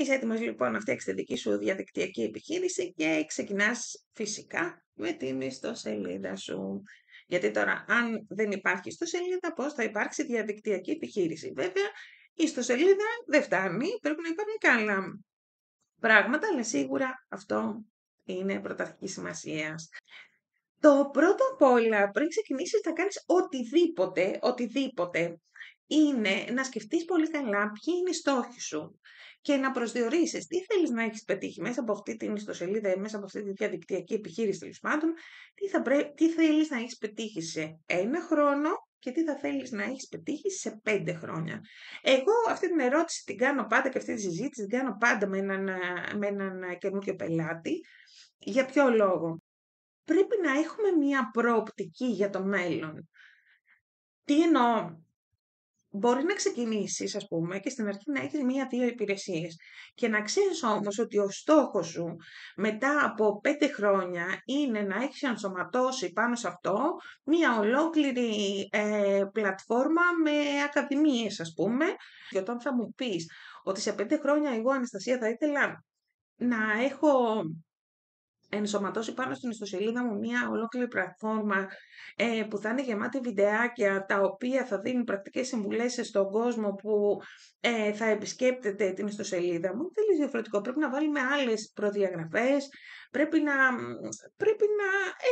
Είσαι έτοιμος λοιπόν να φτιάξεις τη δική σου διαδικτυακή επιχείρηση και ξεκινάς φυσικά με την ιστοσελίδα σου. Γιατί τώρα αν δεν υπάρχει ιστοσελίδα, πώς θα υπάρξει διαδικτυακή επιχείρηση? Βέβαια, η ιστοσελίδα δεν φτάνει, πρέπει να υπάρχουν και άλλα πράγματα, αλλά σίγουρα αυτό είναι πρωταρχικής σημασίας. Το πρώτο απ' όλα, πριν ξεκινήσεις να κάνεις οτιδήποτε, είναι να σκεφτείς πολύ καλά ποιοι είναι οι στόχοι σου και να προσδιορίσεις τι θέλεις να έχεις πετύχει μέσα από αυτή την ιστοσελίδα ή μέσα από αυτή τη διαδικτυακή επιχείρηση, τέλος πάντων, τι θέλεις να έχεις πετύχει σε 1 χρόνο και τι θα θέλεις να έχεις πετύχει σε 5 χρόνια. Εγώ αυτή την ερώτηση την κάνω πάντα και αυτή τη συζήτηση την κάνω πάντα με έναν καινούριο πελάτη. Για ποιο λόγο? Πρέπει να έχουμε μία προοπτική για το μέλλον. Τι εννοώ? Μπορεί να ξεκινήσεις, ας πούμε, και στην αρχή να έχεις 1-2 υπηρεσίες και να ξέρεις όμως ότι ο στόχος σου μετά από 5 χρόνια είναι να έχεις ενσωματώσει πάνω σε αυτό μία ολόκληρη πλατφόρμα με ακαδημίες, ας πούμε. Και όταν θα μου πεις ότι σε 5 χρόνια εγώ, Αναστασία, θα ήθελα να έχω ενσωματώσει πάνω στην ιστοσελίδα μου μία ολόκληρη πλατφόρμα που θα είναι γεμάτη βιντεάκια τα οποία θα δίνουν πρακτικές συμβουλές στον κόσμο που θα επισκέπτεται την ιστοσελίδα μου. Τελείως διαφορετικό. Πρέπει να βάλουμε άλλες προδιαγραφές, πρέπει να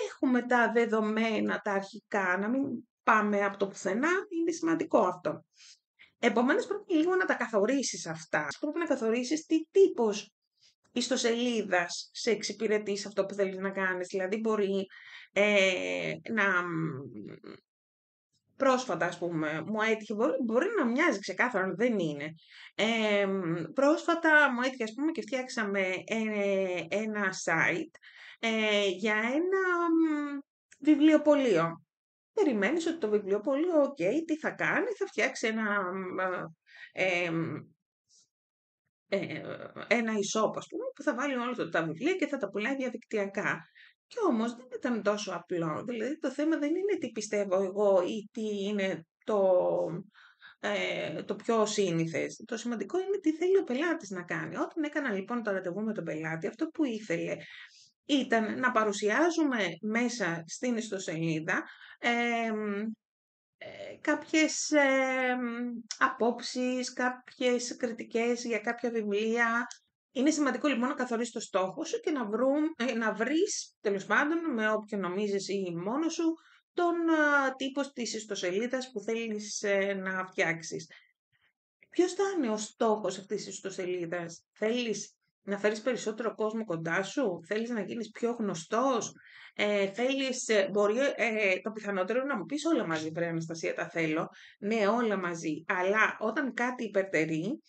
έχουμε τα δεδομένα, τα αρχικά, να μην πάμε από το πουθενά. Είναι σημαντικό αυτό. Επομένως πρέπει λίγο να τα καθορίσεις αυτά. Πρέπει να καθορίσεις τι τύπος ιστοσελίδας σε εξυπηρετεί σε αυτό που θέλεις να κάνεις. Δηλαδή μπορεί πρόσφατα, ας πούμε, μου έτυχε, μπορεί να μοιάζει ξεκάθαρα, αλλά δεν είναι. Πρόσφατα μου έτυχε, ας πούμε, και φτιάξαμε ένα site για ένα βιβλιοπωλείο. Περιμένεις ότι το βιβλιοπωλείο, τι θα κάνει? Θα φτιάξει ένα e-shop, ας πούμε, που θα βάλει όλα τα βιβλία και θα τα πουλάει διαδικτυακά. Κι όμως δεν ήταν τόσο απλό. Δηλαδή το θέμα δεν είναι τι πιστεύω εγώ ή τι είναι το πιο σύνηθες. Το σημαντικό είναι τι θέλει ο πελάτης να κάνει. Όταν έκανα λοιπόν το ραντεβού με τον πελάτη, αυτό που ήθελε ήταν να παρουσιάζουμε μέσα στην ιστοσελίδα κάποιες απόψεις, κάποιες κριτικές για κάποια βιβλία. Είναι σημαντικό λοιπόν να καθορίσεις το στόχο σου και να βρεις, τέλος πάντων, με όποιον νομίζεις ή μόνος σου, τον τύπο της ιστοσελίδας που θέλεις να φτιάξεις. Ποιος θα είναι ο στόχος αυτής της ιστοσελίδας? Θέλεις να φέρεις περισσότερο κόσμο κοντά σου? Θέλεις να γίνεις πιο γνωστός? Το πιθανότερο είναι να μου πεις όλα μαζί, βρε Αναστασία, τα θέλω. Ναι, όλα μαζί. Αλλά όταν κάτι υπερτερεί,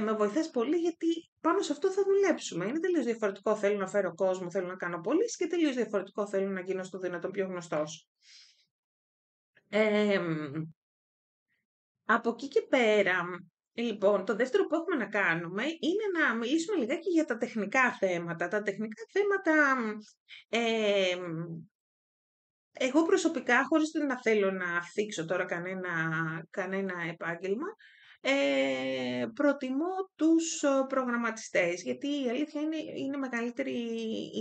με βοηθάς πολύ γιατί πάνω σε αυτό θα δουλέψουμε. Είναι τελείως διαφορετικό. Θέλω να φέρω κόσμο, θέλω να κάνω πωλήσεις και τελείως διαφορετικό. Θέλω να γίνω στο δυνατόν πιο γνωστός. Από εκεί και πέρα, λοιπόν, το δεύτερο που έχουμε να κάνουμε είναι να μιλήσουμε λιγάκι για τα τεχνικά θέματα. Τα τεχνικά θέματα, εγώ προσωπικά, χωρίς να θέλω να θίξω τώρα κανένα επάγγελμα, προτιμώ τους προγραμματιστές, γιατί η αλήθεια είναι μεγαλύτερη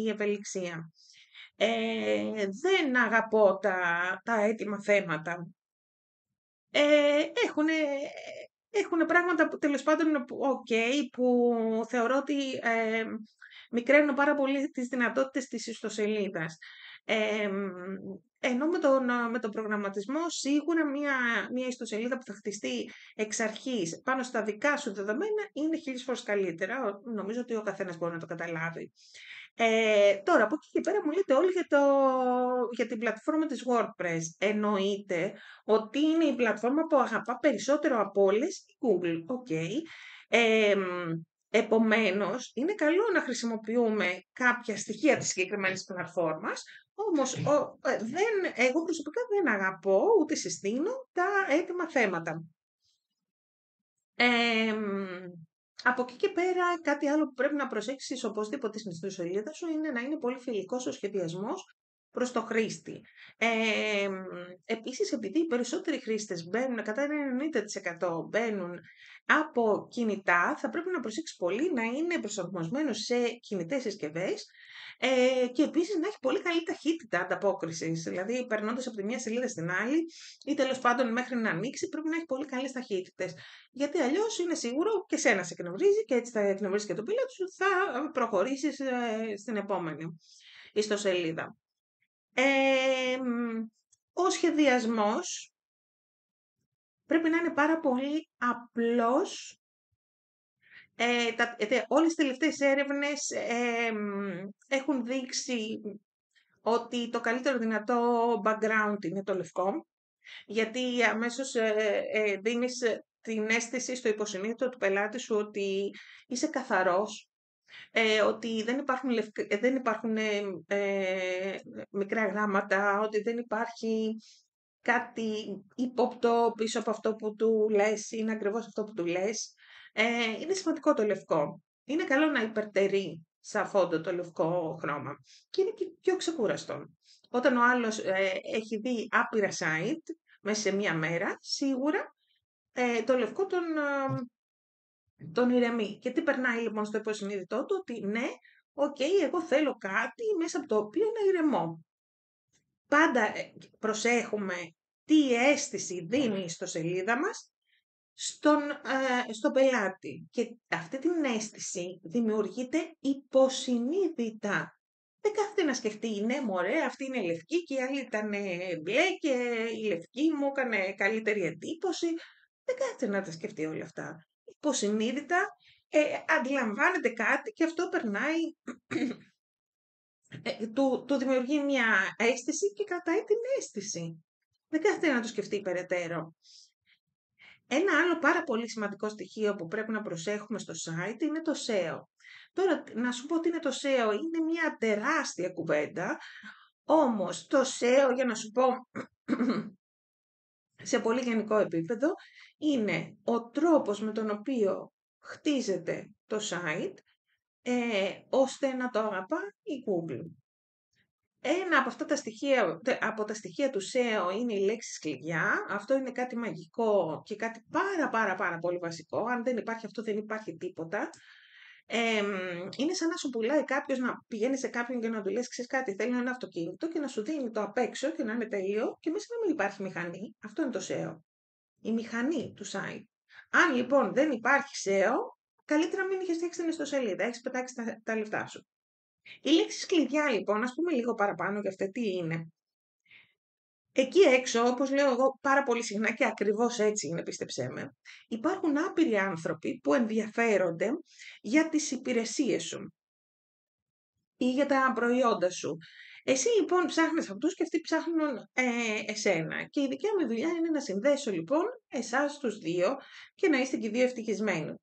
η ευελιξία. Δεν αγαπώ τα έτοιμα θέματα. Έχουν πράγματα που τέλος πάντων είναι που θεωρώ ότι μικραίνουν πάρα πολύ τις δυνατότητες της ιστοσελίδας. Ενώ με τον προγραμματισμό σίγουρα μια ιστοσελίδα που θα χτιστεί εξ αρχής πάνω στα δικά σου δεδομένα είναι 1000 φορές καλύτερα. Νομίζω ότι ο καθένας μπορεί να το καταλάβει. Τώρα, από εκεί και πέρα μου λέτε όλοι για την πλατφόρμα της WordPress. Εννοείται ότι είναι η πλατφόρμα που αγαπά περισσότερο από όλες η Google. Επομένως, είναι καλό να χρησιμοποιούμε κάποια στοιχεία της συγκεκριμένης πλατφόρμας, όμως εγώ προσωπικά δεν αγαπώ ούτε συστήνω τα έτοιμα θέματα. Από εκεί και πέρα, κάτι άλλο που πρέπει να προσέξεις οπωσδήποτε στην ιστοσελίδα σου είναι να είναι πολύ φιλικός ο σχεδιασμός προς το χρήστη. Επίσης, επειδή οι περισσότεροι χρήστες μπαίνουν, κατά ένα 90% μπαίνουν από κινητά, θα πρέπει να προσέξει πολύ να είναι προσαρμοσμένος σε κινητές συσκευές και επίσης να έχει πολύ καλή ταχύτητα ανταπόκρισης. Δηλαδή, περνώντας από τη μία σελίδα στην άλλη ή τέλος πάντων μέχρι να ανοίξει, πρέπει να έχει πολύ καλές ταχύτητες. Γιατί αλλιώς είναι σίγουρο και σένα σε εκνευρίζει και έτσι θα εκνευρίσει και τον πελάτη σου, θα προχωρήσεις στην επόμενη ιστοσελίδα. Ο σχεδιασμός πρέπει να είναι πάρα πολύ απλός. Όλες οι τελευταίες έρευνες έχουν δείξει ότι το καλύτερο δυνατό background είναι το λευκό, γιατί αμέσως δίνεις την αίσθηση στο υποσυνείδητο του πελάτη σου ότι είσαι καθαρός, ότι δεν υπάρχουν μικρά γράμματα, ότι δεν υπάρχει κάτι ύποπτο πίσω από αυτό που του λες, είναι ακριβώς αυτό που του λες. Είναι σημαντικό το λευκό. Είναι καλό να υπερτερεί σαν φόντο το λευκό χρώμα και είναι και πιο ξεκούραστο. Όταν ο άλλος έχει δει άπειρα site μέσα σε μία μέρα, σίγουρα το λευκό τον ηρεμεί. Και τι περνάει λοιπόν στο υποσυνείδητό του, ότι ναι, εγώ θέλω κάτι μέσα από το οποίο να ηρεμώ. Πάντα προσέχουμε τι αίσθηση δίνει η ιστοσελίδα μας στον πελάτη. Και αυτή την αίσθηση δημιουργείται υποσυνείδητα. Δεν κάθεται να σκεφτεί, ναι μωρέ, αυτή είναι λευκή και η άλλη ήταν μπλε και η λευκή μου έκανε καλύτερη εντύπωση. Δεν κάθεται να τα σκεφτεί όλα αυτά. Υποσυνείδητα αντιλαμβάνεται κάτι και αυτό περνάει, του δημιουργεί μια αίσθηση και κρατάει την αίσθηση. Δεν κάθεται να το σκεφτεί περαιτέρω. Ένα άλλο πάρα πολύ σημαντικό στοιχείο που πρέπει να προσέχουμε στο site είναι το SEO. Τώρα, να σου πω ότι είναι το SEO, είναι μια τεράστια κουβέντα, όμως το SEO, για να σου πω σε πολύ γενικό επίπεδο, είναι ο τρόπος με τον οποίο χτίζεται το site, ώστε να το αγαπά η Google. Ένα από τα στοιχεία του SEO είναι οι λέξεις κλειδιά. Αυτό είναι κάτι μαγικό και κάτι πάρα πολύ βασικό. Αν δεν υπάρχει αυτό, δεν υπάρχει τίποτα. Είναι σαν να σου πουλάει κάποιος, να πηγαίνει σε κάποιον και να του λες, ξέρεις κάτι, θέλω ένα αυτοκίνητο και να σου δίνει το απ' έξω και να είναι τέλειο και μέσα να μην υπάρχει μηχανή. Αυτό είναι το SEO. Η μηχανή του site. Αν λοιπόν δεν υπάρχει SEO, καλύτερα μην είχες φτιάξει την ιστοσελίδα. Έχεις πετάξει τα λεφτά σου. Οι λέξεις κλειδιά λοιπόν, ας πούμε λίγο παραπάνω για αυτά τι είναι. Εκεί έξω, όπως λέω εγώ πάρα πολύ συχνά και ακριβώς έτσι είναι, πίστεψέ με, υπάρχουν άπειροι άνθρωποι που ενδιαφέρονται για τις υπηρεσίες σου ή για τα προϊόντα σου. Εσύ λοιπόν ψάχνεις αυτούς και αυτοί ψάχνουν εσένα. Και η δικιά μου δουλειά είναι να συνδέσω λοιπόν εσάς τους δύο και να είστε και οι δύο ευτυχισμένοι.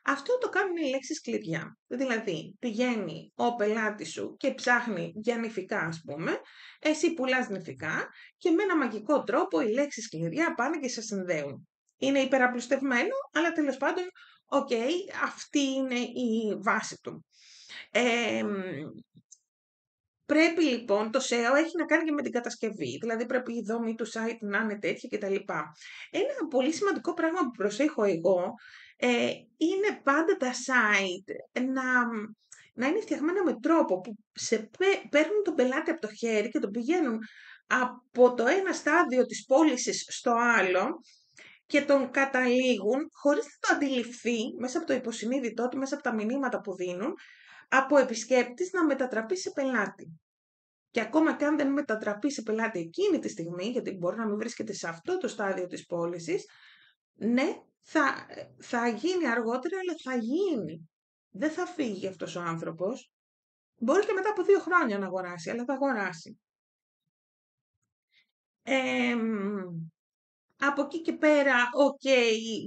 Αυτό το κάνουν οι λέξεις κλειδιά. Δηλαδή, πηγαίνει ο πελάτης σου και ψάχνει για νηφικά, ας πούμε, εσύ πουλάς νηφικά και με ένα μαγικό τρόπο οι λέξεις κλειδιά πάνε και σε συνδέουν. Είναι υπεραπλουστευμένο, αλλά τέλος πάντων, αυτή είναι η βάση του. Πρέπει λοιπόν, το SEO έχει να κάνει και με την κατασκευή, δηλαδή πρέπει η δομή του site να είναι τέτοια κτλ. Ένα πολύ σημαντικό πράγμα που προσέχω εγώ είναι πάντα τα site να είναι φτιαγμένα με τρόπο που παίρνουν τον πελάτη από το χέρι και τον πηγαίνουν από το ένα στάδιο της πώλησης στο άλλο και τον καταλήγουν χωρίς να το αντιληφθεί μέσα από το υποσυνείδητό του, μέσα από τα μηνύματα που δίνουν, από επισκέπτης να μετατραπεί σε πελάτη. Και ακόμα και αν δεν μετατραπεί σε πελάτη εκείνη τη στιγμή, γιατί μπορεί να μην βρίσκεται σε αυτό το στάδιο της πώλησης, ναι, θα γίνει αργότερα, αλλά θα γίνει. Δεν θα φύγει αυτός ο άνθρωπος. Μπορεί και μετά από 2 χρόνια να αγοράσει, αλλά θα αγοράσει. Από εκεί και πέρα,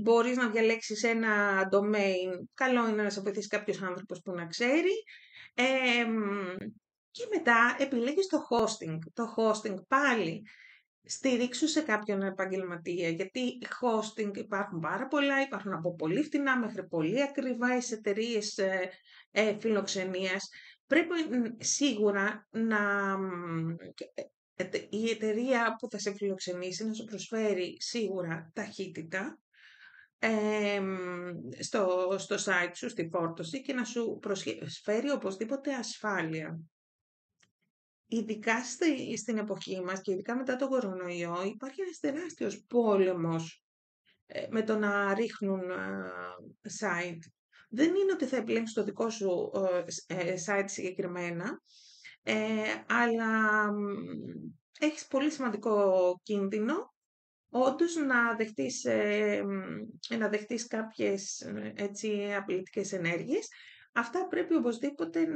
μπορείς να διαλέξεις ένα domain. Καλό είναι να σε βοηθήσει κάποιος άνθρωπος που να ξέρει. Και μετά επιλέγεις το hosting. Το hosting πάλι στηρίξου σε κάποιον επαγγελματία, γιατί hosting υπάρχουν πάρα πολλά, υπάρχουν από πολύ φτηνά μέχρι πολύ ακριβά εταιρείες φιλοξενίας πρέπει σίγουρα η εταιρεία που θα σε φιλοξενήσει να σου προσφέρει σίγουρα ταχύτητα στο site σου, στη φόρτωση, και να σου προσφέρει οπωσδήποτε ασφάλεια. Ειδικά στην εποχή μας και ειδικά μετά τον κορονοϊό υπάρχει ένας τεράστιος πόλεμος με το να ρίχνουν site. Δεν είναι ότι θα επιλέξεις το δικό σου site συγκεκριμένα, αλλά έχεις πολύ σημαντικό κίνδυνο όντως να δεχτείς κάποιες έτσι απειλητικές ενέργειες. Αυτά πρέπει οπωσδήποτε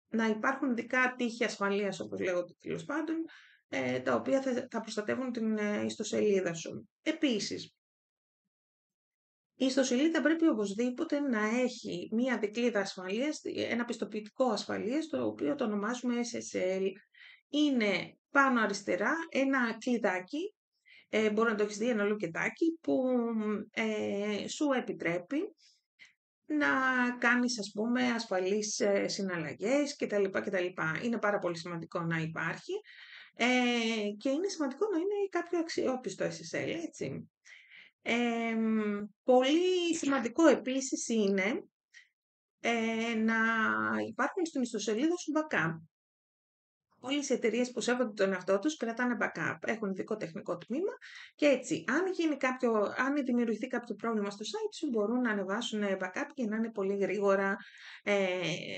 να υπάρχουν ειδικά τείχη ασφαλείας, όπως λέγονται τέλος πάντων, τα οποία θα προστατεύουν την ιστοσελίδα σου. Επίσης, η ιστοσελίδα πρέπει οπωσδήποτε να έχει μία δικλείδα ασφαλείας, ένα πιστοποιητικό ασφαλείας, το οποίο το ονομάζουμε SSL. Είναι πάνω αριστερά ένα κλειδάκι, μπορεί να το έχεις δει, ένα λουκετάκι, που σου επιτρέπει να κάνεις, ας πούμε, ασφαλείς συναλλαγές κτλ. Είναι πάρα πολύ σημαντικό να υπάρχει και είναι σημαντικό να είναι κάποιο αξιόπιστο SSL, έτσι. Πολύ σημαντικό επίσης είναι να υπάρχουν στην ιστοσελίδα σου backup. Όλες οι εταιρείες που σέβονται τον εαυτό τους κρατάνε backup, έχουν ειδικό τεχνικό τμήμα και έτσι αν δημιουργηθεί κάποιο πρόβλημα στο site σου μπορούν να ανεβάσουν backup και να είναι πολύ γρήγορα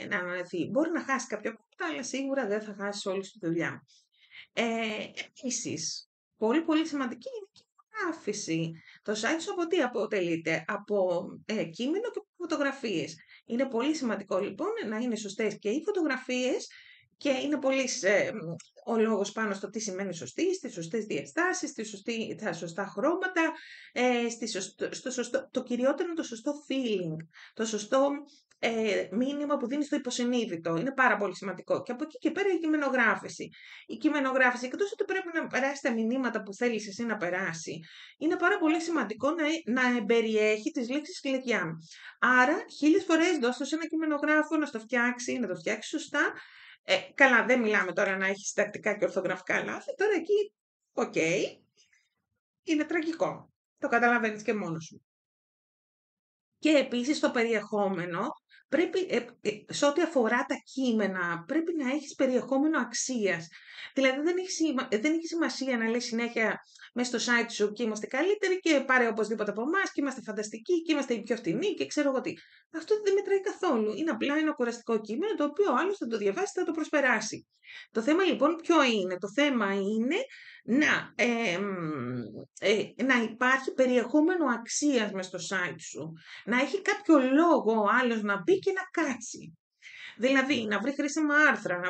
να ανανεωθεί. Μπορεί να χάσει κάποια πράγματα, αλλά σίγουρα δεν θα χάσει όλη τη δουλειά. Επίσης, πολύ πολύ σημαντική είναι η φωτογράφηση. Το site σου από τι αποτελείται? Από κείμενο και φωτογραφίες. Είναι πολύ σημαντικό λοιπόν να είναι σωστές και οι φωτογραφίες και είναι πολύ ο λόγος πάνω στο τι σημαίνει σωστή, στις σωστές διαστάσεις, τα σωστά χρώματα, το κυριότερο είναι το σωστό feeling, το σωστό μήνυμα που δίνει στο υποσυνείδητο. Είναι πάρα πολύ σημαντικό. Και από εκεί και πέρα η κειμενογράφηση. Η κειμενογράφηση, εκτός ότι πρέπει να περάσει τα μηνύματα που θέλεις εσύ να περάσει, είναι πάρα πολύ σημαντικό να εμπεριέχει τις λέξεις κλειδιά. Άρα, 1000 φορές δώσ' σε ένα κειμενογράφο να το φτιάξει σωστά. Καλά, δεν μιλάμε τώρα να έχει συντακτικά και ορθογραφικά λάθη. Τώρα εκεί, είναι τραγικό. Το καταλαβαίνεις και μόνος σου. Και επίσης το περιεχόμενο, σε ό,τι αφορά τα κείμενα, πρέπει να έχεις περιεχόμενο αξίας. Δηλαδή δεν έχει σημασία να λες συνέχεια μέσα στο site σου και είμαστε καλύτεροι και πάρε οπωσδήποτε από εμάς και είμαστε φανταστικοί και είμαστε οι πιο φτηνοί και ξέρω εγώ τι. Αυτό δεν μετράει καθόλου. Είναι απλά ένα κουραστικό κείμενο το οποίο ο άλλος θα το διαβάσει, θα το προσπεράσει. Το θέμα λοιπόν ποιο είναι? Το θέμα είναι να υπάρχει περιεχόμενο αξίας μες στο site σου. Να έχει κάποιο λόγο ο άλλος να μπει και να κάτσει. Δηλαδή, να βρει χρήσιμα άρθρα,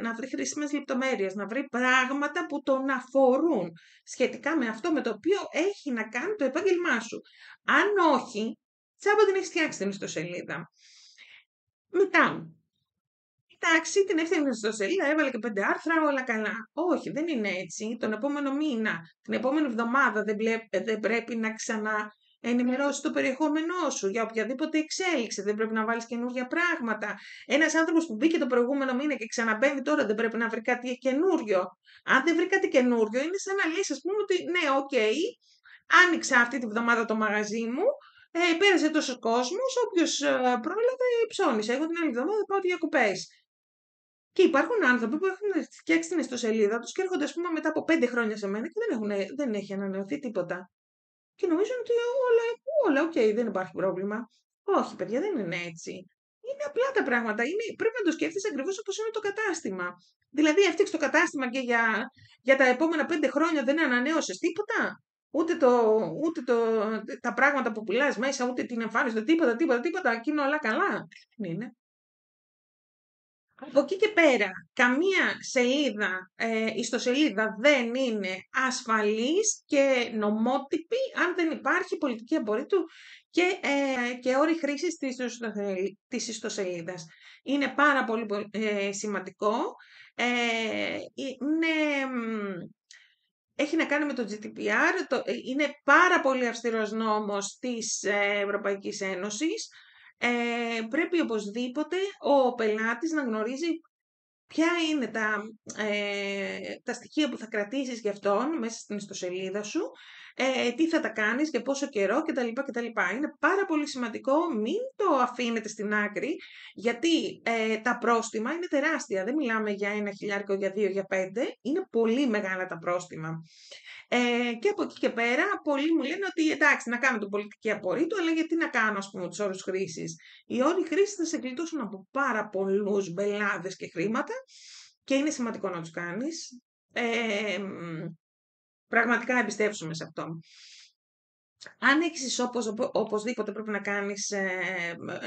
να βρει χρήσιμες λεπτομέρειες, να βρει πράγματα που τον αφορούν σχετικά με αυτό με το οποίο έχει να κάνει το επάγγελμά σου. Αν όχι, τσάμπα την έχεις φτιάξει την ιστοσελίδα. Μετά, εντάξει, την έφτιαχνε στο σελίδα, έβαλε και 5 άρθρα, όλα καλά. Όχι, δεν είναι έτσι. Τον επόμενο μήνα, την επόμενη εβδομάδα δεν πρέπει να ξαναενημερώσει το περιεχόμενό σου για οποιαδήποτε εξέλιξη. Δεν πρέπει να βάλεις καινούργια πράγματα. Ένας άνθρωπος που μπήκε το προηγούμενο μήνα και ξαναμπαίνει τώρα δεν πρέπει να βρει κάτι καινούριο. Αν δεν βρει κάτι καινούριο, είναι σαν να λες, ας πούμε, ότι ναι, άνοιξα αυτή τη βδομάδα το μαγαζί μου. Πέρασε τόσο κόσμος, όποιος πρόλαβε ψώνισε. Εγώ την άλλη εβδομάδα πάω διακοπές. Και υπάρχουν άνθρωποι που έχουν φτιάξει την ιστοσελίδα τους και έρχονται, ας πούμε, μετά από 5 χρόνια σε μένα και δεν έχει ανανεωθεί τίποτα. Και νομίζουν ότι όλα, δεν υπάρχει πρόβλημα. Όχι, παιδιά, δεν είναι έτσι. Είναι απλά τα πράγματα. Πρέπει να το σκέφτεσαι ακριβώς όπως είναι το κατάστημα. Δηλαδή, έφτιαξε το κατάστημα και για τα επόμενα 5 χρόνια δεν ανανέωσες τίποτα. Ούτε τα πράγματα που πουλάς μέσα, ούτε την εμφάνιση, τίποτα. Και είναι όλα καλά. Δεν είναι. Από εκεί και πέρα, καμία ιστοσελίδα δεν είναι ασφαλής και νομότυπη αν δεν υπάρχει πολιτική απορρίτου και όροι χρήσης της ιστοσελίδας. Είναι πάρα πολύ σημαντικό. Έχει να κάνει με το GDPR, είναι πάρα πολύ αυστηρός νόμος της Ευρωπαϊκής Ένωσης. πρέπει οπωσδήποτε ο πελάτης να γνωρίζει ποια είναι τα στοιχεία που θα κρατήσεις για αυτόν μέσα στην ιστοσελίδα σου, τι θα τα κάνεις, για πόσο καιρό κτλ. Είναι πάρα πολύ σημαντικό, μην το αφήνετε στην άκρη, γιατί τα πρόστιμα είναι τεράστια. Δεν μιλάμε για 1.000, για 2, για 5, είναι πολύ μεγάλα τα πρόστιμα. Και από εκεί και πέρα, πολλοί μου λένε ότι εντάξει, να κάνω την πολιτική απορρίτου, αλλά γιατί να κάνω, ας πούμε, τους όρους χρήσης. Οι όροι χρήσης θα σε γλιτώσουν από πάρα πολλούς μπελάδες και χρήματα και είναι σημαντικό να τους κάνεις. Πραγματικά εμπιστεύσουμε σε αυτό. Αν έχεις οπωσδήποτε πρέπει να κάνεις,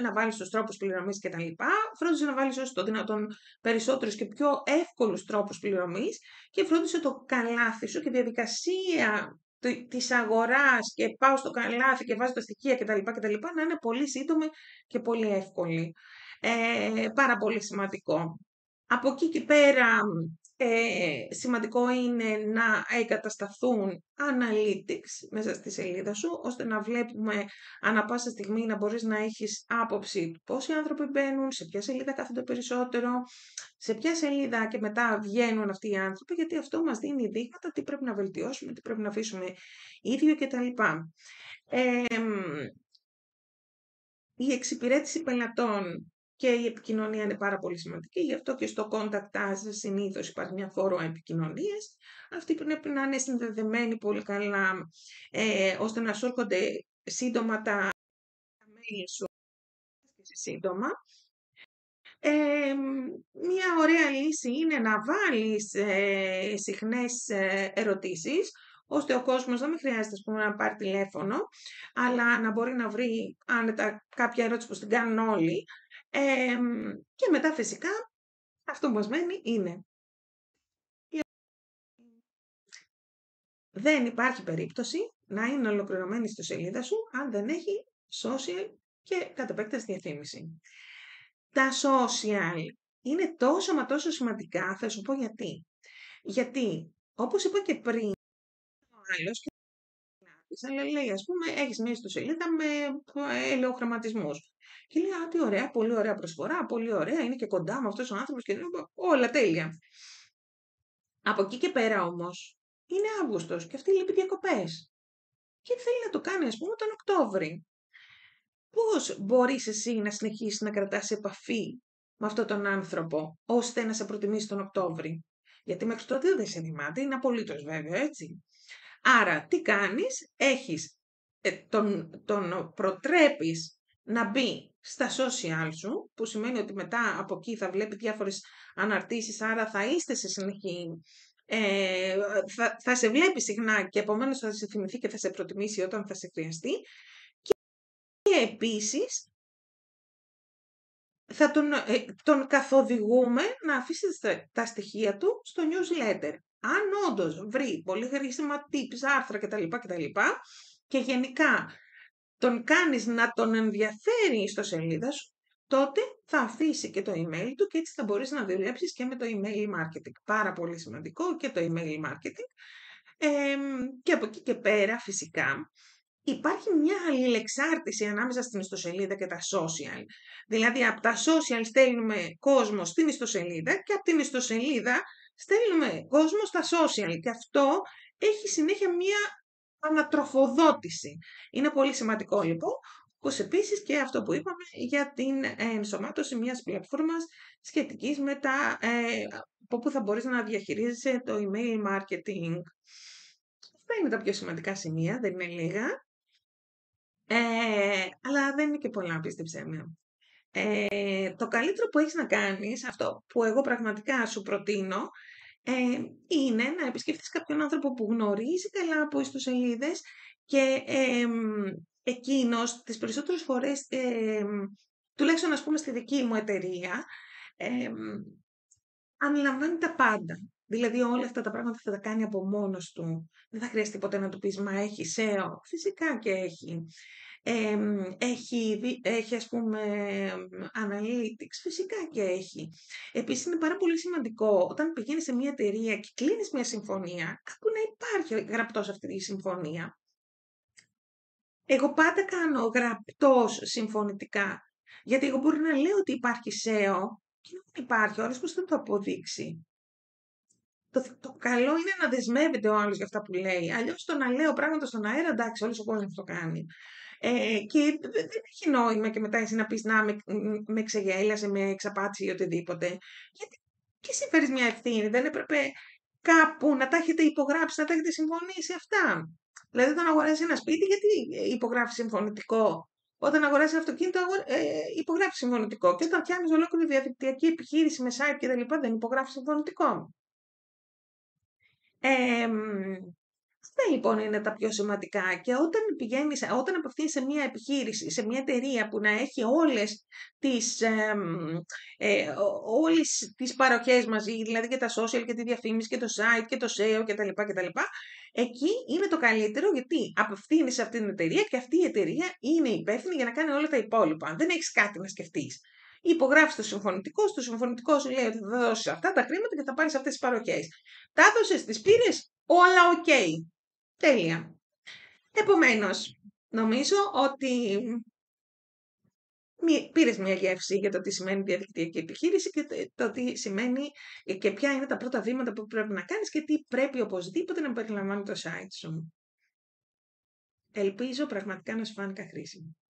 να βάλεις τους τρόπους πληρωμής και τα λοιπά, φρόντισε να βάλεις όσο το δυνατόν περισσότερους και πιο εύκολους τρόπους πληρωμής και φρόντισε το καλάθι σου και η διαδικασία της αγοράς και πάω στο καλάθι και βάζω τα στοιχεία κτλ. Να είναι πολύ σύντομη και πολύ εύκολη. Πάρα πολύ σημαντικό. Από εκεί και πέρα, σημαντικό είναι να εγκατασταθούν analytics μέσα στη σελίδα σου, ώστε να βλέπουμε ανά πάσα στιγμή, να μπορείς να έχεις άποψη πόσοι άνθρωποι μπαίνουν, σε ποια σελίδα κάθονται περισσότερο, σε ποια σελίδα και μετά βγαίνουν αυτοί οι άνθρωποι, γιατί αυτό μας δίνει δείγματα τι πρέπει να βελτιώσουμε, τι πρέπει να αφήσουμε ίδιο κτλ. Η εξυπηρέτηση πελατών και η επικοινωνία είναι πάρα πολύ σημαντική, γι' αυτό και στο contact us συνήθως υπάρχει μια φόρμα επικοινωνίες. Αυτοί πρέπει να είναι συνδεδεμένοι πολύ καλά, ώστε να σου έρχονται σύντομα τα mail σου σύντομα. Μια ωραία λύση είναι να βάλεις συχνές ερωτήσεις, ώστε ο κόσμος να μην χρειάζεται, ας πούμε, να πάρει τηλέφωνο, αλλά να μπορεί να βρει άνετα κάποια ερώτηση που την κάνουν όλοι. Και μετά φυσικά αυτό που μας μένει είναι δεν υπάρχει περίπτωση να είναι ολοκληρωμένη στο σελίδα σου αν δεν έχει social και κατ' επέκταση διαφήμιση. Τα social είναι τόσο μα τόσο σημαντικά, θα σου πω γιατί. Γιατί, όπως είπα και πριν, ο άλλος αλλά λέει, ας πούμε, έχεις μια ιστοσελίδα με ελαιοχρωματισμούς. Και λέει, α, τι ωραία, πολύ ωραία προσφορά, πολύ ωραία, είναι και κοντά με αυτός ο άνθρωπος και όλα τέλεια. Από εκεί και πέρα όμως, είναι Αύγουστος και αυτή λείπει διακοπές. Και θέλει να το κάνει, ας πούμε, τον Οκτώβρη. Πώς μπορείς εσύ να συνεχίσεις να κρατάς επαφή με αυτόν τον άνθρωπο, ώστε να σε προτιμήσει τον Οκτώβρη? Γιατί μέχρι τότε δεν σε θυμάται, είναι απολύτως βέβαιο, έτσι. Άρα, τι κάνεις, τον προτρέπεις να μπει στα social σου, που σημαίνει ότι μετά από εκεί θα βλέπει διάφορες αναρτήσεις, άρα θα είστε σε συνεχή, θα σε βλέπει συχνά και επομένως θα σε θυμηθεί και θα σε προτιμήσει όταν θα σε χρειαστεί. Και επίσης, θα τον καθοδηγούμε να αφήσει τα στοιχεία του στο newsletter. Αν όντως βρει πολύ χρήσιμα tips, άρθρα κτλ. Και γενικά τον κάνεις να τον ενδιαφέρει στο σελίδα σου, τότε θα αφήσει και το email του και έτσι θα μπορείς να δουλέψεις και με το email marketing. Πάρα πολύ σημαντικό και το email marketing. Και από εκεί και πέρα φυσικά υπάρχει μια αλληλεξάρτηση ανάμεσα στην ιστοσελίδα και τα social. Δηλαδή από τα social στέλνουμε κόσμο στην ιστοσελίδα και από την ιστοσελίδα στέλνουμε κόσμο στα social. Και αυτό έχει συνέχεια μια ανατροφοδότηση. Είναι πολύ σημαντικό λοιπόν, όπως επίσης και αυτό που είπαμε για την ενσωμάτωση μιας πλατφόρμας σχετικής με από που θα μπορείς να διαχειρίζεσαι το email marketing. Αυτά είναι τα πιο σημαντικά σημεία, δεν είναι λίγα. Αλλά δεν είναι και πολλά, πίστεψέ με. Το καλύτερο που έχεις να κάνεις, αυτό που εγώ πραγματικά σου προτείνω, είναι να επισκεφτείς κάποιον άνθρωπο που γνωρίζει καλά από ιστοσελίδες και εκείνος τις περισσότερες φορές, τουλάχιστον ας πούμε στη δική μου εταιρεία, αναλαμβάνει τα πάντα. Δηλαδή όλα αυτά τα πράγματα θα τα κάνει από μόνος του. Δεν θα χρειαστεί ποτέ να του πεις, μα έχει SEO. Φυσικά και έχει. Έχει ας πούμε analytics, φυσικά και έχει. Επίσης είναι πάρα πολύ σημαντικό όταν πηγαίνεις σε μια εταιρεία και κλείνεις μια συμφωνία, κάπου να υπάρχει γραπτός αυτή η συμφωνία. Εγώ πάντα κάνω γραπτός συμφωνητικά Γιατί εγώ μπορεί να λέω ότι υπάρχει SEO και να μην υπάρχει, ο άλλος πώς θα το αποδείξει. Το καλό είναι να δεσμεύεται ο άλλος για αυτά που λέει. Αλλιώς το να λέω πράγματα στον αέρα, εντάξει, όλος ο κόσμος το κάνει. Και δεν έχει νόημα και μετά εσύ να πεις να με ξεγέλασε, με εξαπάτησε ή οτιδήποτε. Γιατί και εσύ φέρεις μια ευθύνη. Δεν έπρεπε κάπου να τα έχετε υπογράψει, να τα έχετε συμφωνήσει αυτά. Δηλαδή, όταν αγοράζει ένα σπίτι, γιατί υπογράφει συμφωνητικό. Όταν αγοράζει ένα αυτοκίνητο, υπογράφει συμφωνητικό. Και όταν φτιάχνει ολόκληρη διαδικτυακή επιχείρηση με site κτλ., δεν υπογράφει συμφωνητικό. Αυτά λοιπόν είναι τα πιο σημαντικά και όταν απευθύνεις σε μια επιχείρηση, σε μια εταιρεία που να έχει όλες τις παροχές μαζί, δηλαδή και τα social και τη διαφήμιση και το site και το SEO κτλ. Εκεί είναι το καλύτερο γιατί απευθύνεις σε αυτή την εταιρεία και αυτή η εταιρεία είναι υπεύθυνη για να κάνει όλα τα υπόλοιπα. Δεν έχεις κάτι να σκεφτείς. Υπογράφεις το συμφωνητικό σου λέει ότι θα δώσεις αυτά τα χρήματα και θα πάρεις αυτές τις παροχές. Τα έδωσες, τις πήρες, όλα οκ. Τέλεια. Επομένως, νομίζω ότι πήρες μια γεύση για το τι σημαίνει διαδικτυακή επιχείρηση και το τι σημαίνει και ποια είναι τα πρώτα βήματα που πρέπει να κάνεις και τι πρέπει οπωσδήποτε να περιλαμβάνει το site σου. Ελπίζω πραγματικά να σου φάνηκα χρήσιμο.